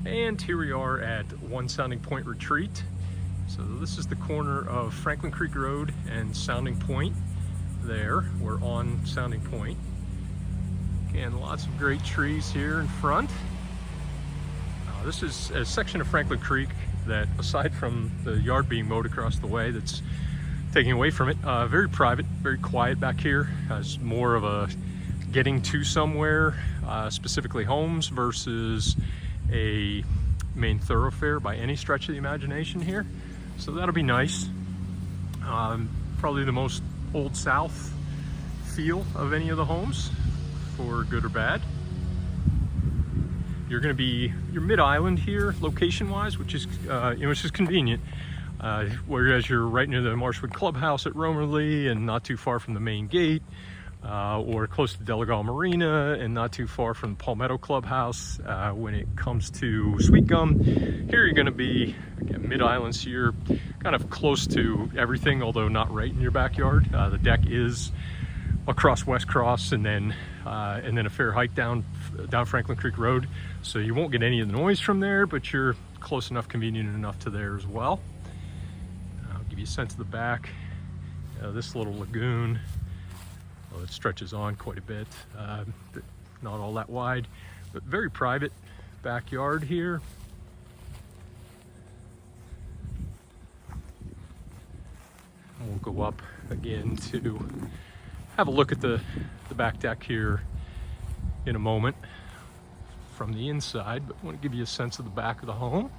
And here we are at One Sounding Point Retreat. So this is the corner of Franklin Creek Road and Sounding Point. There, we're on Sounding Point. Again, lots of great trees here in front. This is a section of Franklin Creek that, aside from the yard being mowed across the way, that's taking away from it, very private, very quiet back here. It's more of a getting to somewhere, specifically homes, versus a main thoroughfare by any stretch of the imagination here. So that'll be nice. Probably the most Old South feel of any of the homes, for good or bad. You're going to be, you're mid-island here location-wise, which is which is convenient. Whereas you're right near the Marshwood Clubhouse at Romerly and not too far from the main gate, or close to Delagal Marina and not too far from the Palmetto Clubhouse. When it comes to Sweet Gum, here you're going to be, again, mid-island, so you're kind of close to everything, although not right in your backyard. The deck is across West Cross and then a fair hike down Franklin Creek Road, so you won't get any of the noise from there, but you're close enough, convenient enough to there as well. I'll give you a sense of the back. This little lagoon, well, it stretches on quite a bit, not all that wide, but very private backyard here. And we'll go up again to have a look at the back deck here in a moment from the inside, but I want to give you a sense of the back of the home.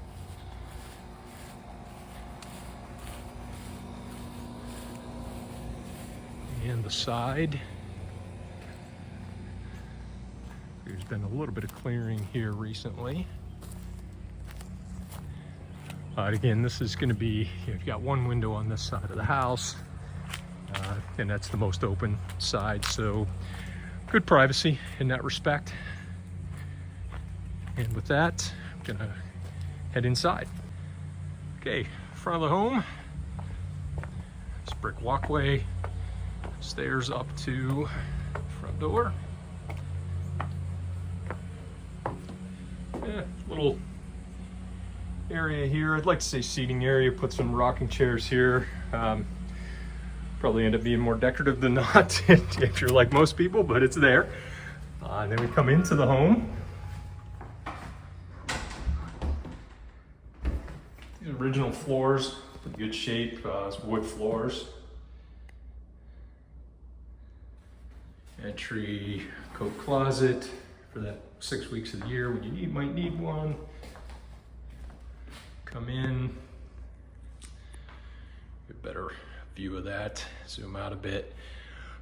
And the side. There's been a little bit of clearing here recently. Again, this is going to be, you've got one window on this side of the house, and that's the most open side, so good privacy in that respect. And with that, I'm gonna head inside. Okay, front of the home, this brick walkway, stairs up to front door. Yeah, little area here. I'd like to say seating area, put some rocking chairs here. Probably end up being more decorative than not if you're like most people, but it's there. And then we come into the home. These original floors, in good shape, it's wood floors. Entry coat closet for that 6 weeks of the year when you might need one. Come in, get a better view of that, zoom out a bit.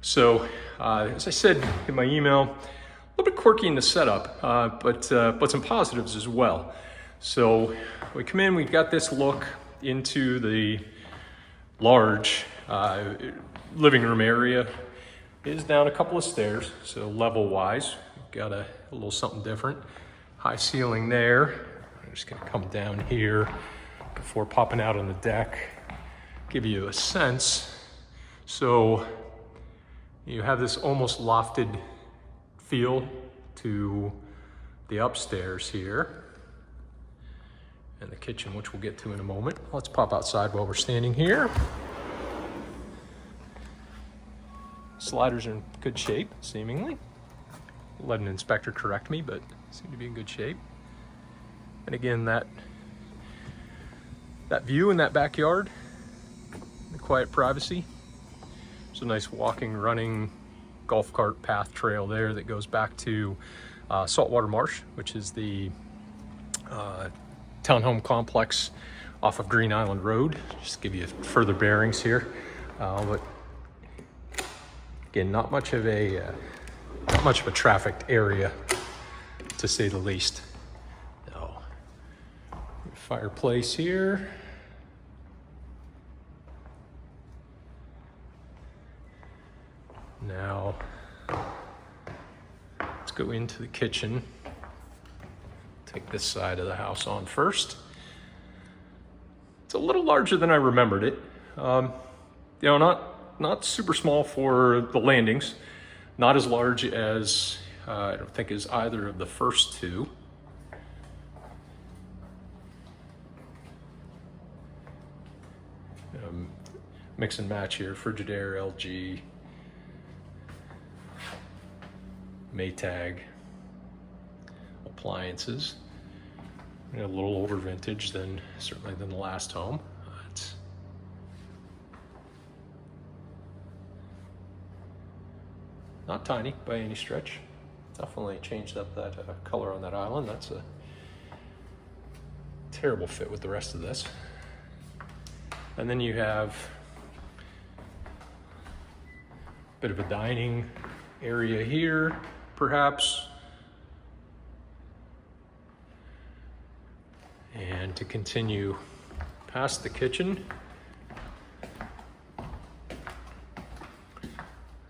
So, as I said in my email, a little bit quirky in the setup, but some positives as well. So, we come in, we've got this look into the large living room area. It is down a couple of stairs, so level-wise, we've got a little something different. High ceiling there. I'm just gonna come down here before popping out on the deck, give you a sense. So you have this almost lofted feel to the upstairs here and the kitchen, which we'll get to in a moment. Let's pop outside while we're standing here. Sliders are in good shape, seemingly. Let an inspector correct me, but seem to be in good shape. And again, that view in that backyard, the quiet privacy. There's a nice walking, running golf cart path trail there that goes back to Saltwater Marsh, which is the townhome complex off of Green Island Road. Just to give you further bearings here. But again, not much of a trafficked area, to say the least. No. Fireplace here. Now, let's go into the kitchen. Take this side of the house on first. It's a little larger than I remembered it. Not super small for the landings. Not as large as I don't think is either of the first two. Mix and match here, Frigidaire, LG, Maytag appliances. A little older vintage certainly than the last home. It's not tiny by any stretch. Definitely changed up that color on that island. That's a terrible fit with the rest of this. And then you have a bit of a dining area here, perhaps. And to continue past the kitchen,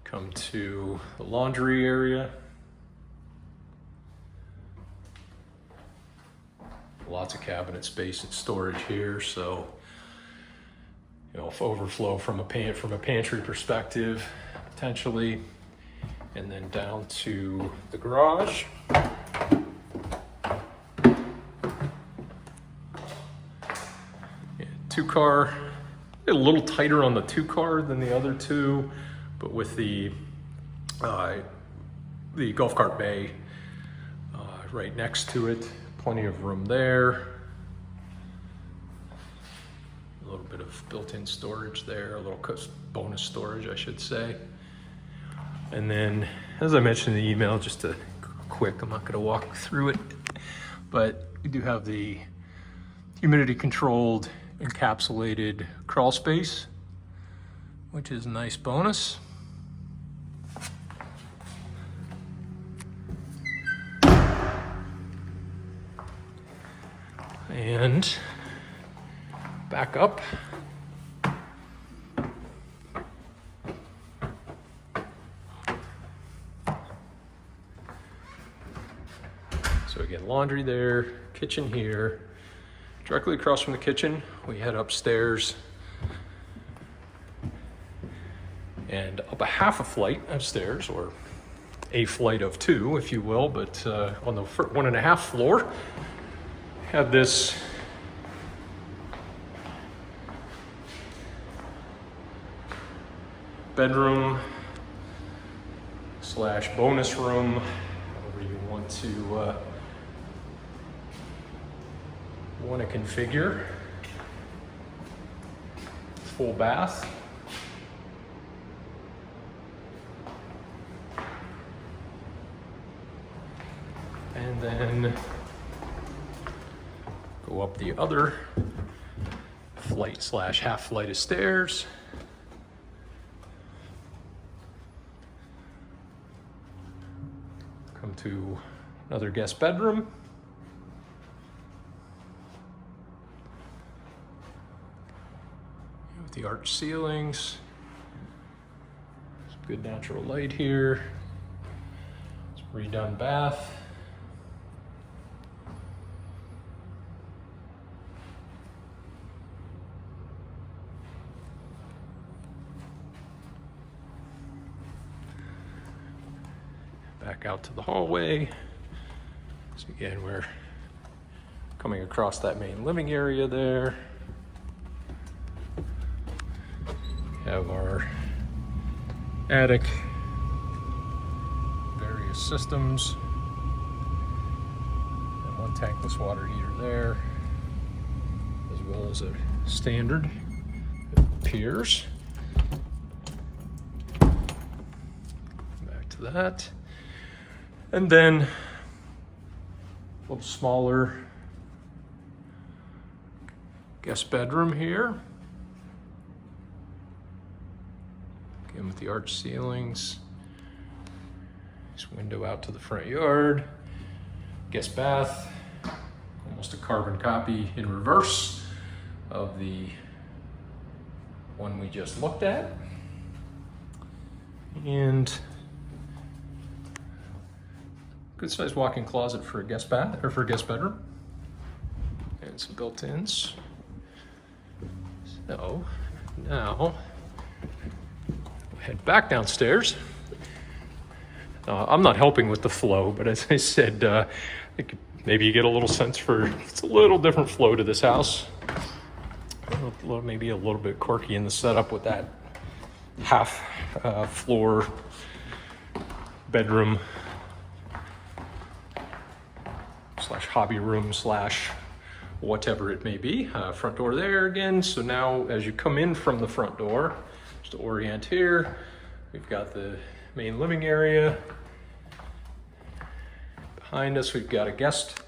come to the laundry area. Lots of cabinet space and storage here, so if overflow from a pantry perspective, potentially. And then down to the garage. Two-car, a little tighter on the two-car than the other two, but with the golf cart bay right next to it, plenty of room there. A little bit of built-in storage there, a little bonus storage, I should say. And then, as I mentioned in the email, just a quick, I'm not going to walk through it, but we do have the humidity-controlled encapsulated crawl space, which is a nice bonus. And back up. So again, laundry there, kitchen here. Directly across from the kitchen, we head upstairs and up a half a flight of stairs, or a flight of two, if you will, but on the 1.5 floor, have this bedroom slash bonus room, however you want to configure. Full bath. And then go up the other flight slash half flight of stairs. Come to another guest bedroom. With the arched ceilings. Some good natural light here. Some redone bath. Back out to the hallway. So again, we're coming across that main living area there. Have our attic, various systems, and one tankless water heater there, as well as a standard piers. Back to that. And then a little smaller guest bedroom here. Again with the arched ceilings. Nice window out to the front yard. Guest bath. Almost a carbon copy in reverse of the one we just looked at. And good sized walk-in closet for a guest bath, or for a guest bedroom. And some built-ins. So now we'll head back downstairs. I'm not helping with the flow, but as I said, I think maybe you get a little sense for, it's a little different flow to this house maybe a little bit quirky in the setup with that half floor bedroom slash hobby room slash whatever it may be. Front door there again. So now as you come in from the front door, just to orient here, we've got the main living area. Behind us, we've got a guest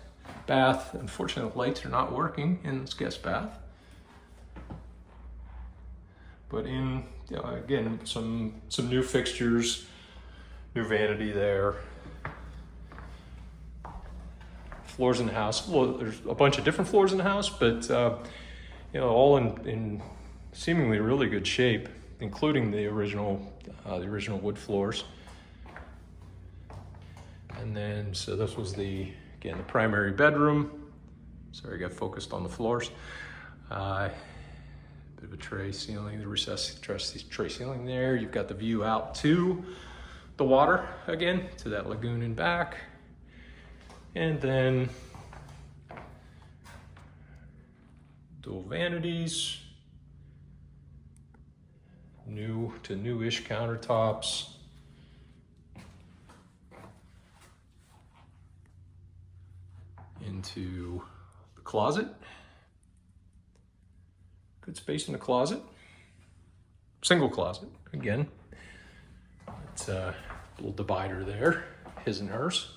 bath. Unfortunately, the lights are not working in this guest bath. But in, again, some new fixtures, new vanity there. Floors in the house. Well, there's a bunch of different floors in the house, but all in seemingly really good shape, including the original wood floors. And then, so this was the primary bedroom. Sorry, I got focused on the floors. Bit of a tray ceiling, the recessed tray ceiling there. You've got the view out to the water again, to that lagoon in back. And then dual vanities, new to newish countertops. Into the closet. Good space in the closet. Single closet, again. It's a little divider there, his and hers.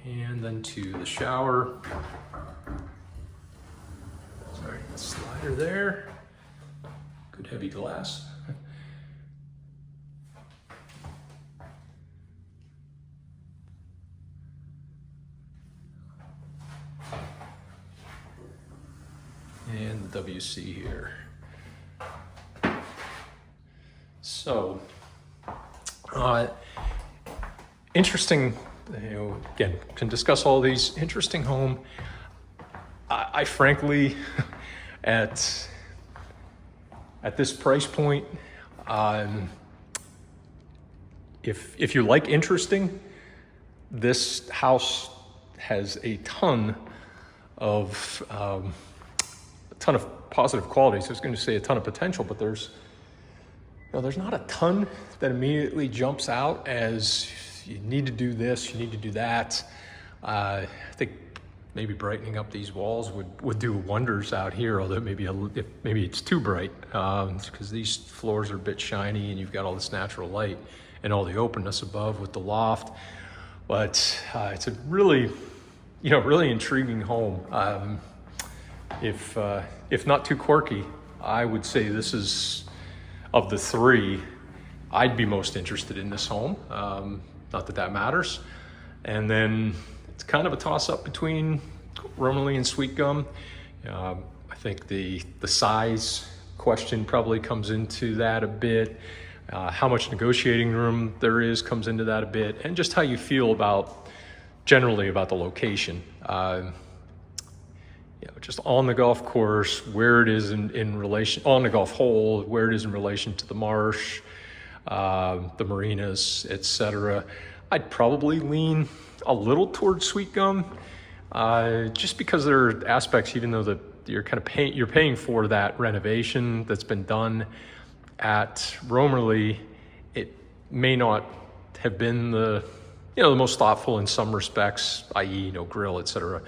And then to the shower. Sorry, slider there. Good heavy glass. And the WC here. So, interesting, again, can discuss all these. Interesting home. I frankly, at this price point, if you like interesting, this house has a ton of positive qualities. I was going to say a ton of potential, but there's not a ton that immediately jumps out as you need to do this, you need to do that. I think maybe brightening up these walls would do wonders out here, although maybe it's too bright, because these floors are a bit shiny and you've got all this natural light and all the openness above with the loft. But it's a really intriguing home. If not too quirky, I would say this is, of the three, I'd be most interested in this home. Not that matters. And then it's kind of a toss-up between Romanly and Sweet Gum. I think the size question probably comes into that a bit. How much negotiating room there is comes into that a bit, and just how you feel generally about the location. Just on the golf course, where it is in relation, on the golf hole, where it is in relation to the marsh, the marinas, etc. I'd probably lean a little towards Sweet Gum, just because there are aspects, even though you're paying for that renovation that's been done at Romerly, it may not have been the most thoughtful in some respects, i.e., no grill, etc.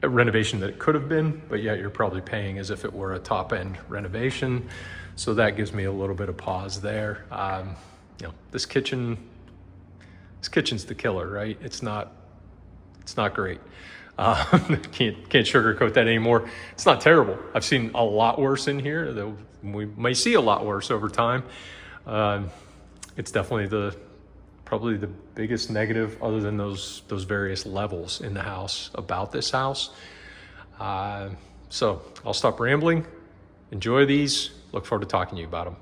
A renovation that it could have been, but yet you're probably paying as if it were a top-end renovation. So that gives me a little bit of pause there. This kitchen's the killer, right? It's not great. Can't sugarcoat that anymore. It's not terrible. I've seen a lot worse in here, though we may see a lot worse over time. It's definitely probably the biggest negative, other than those various levels in the house, about this house. So I'll stop rambling. Enjoy these. Look forward to talking to you about them.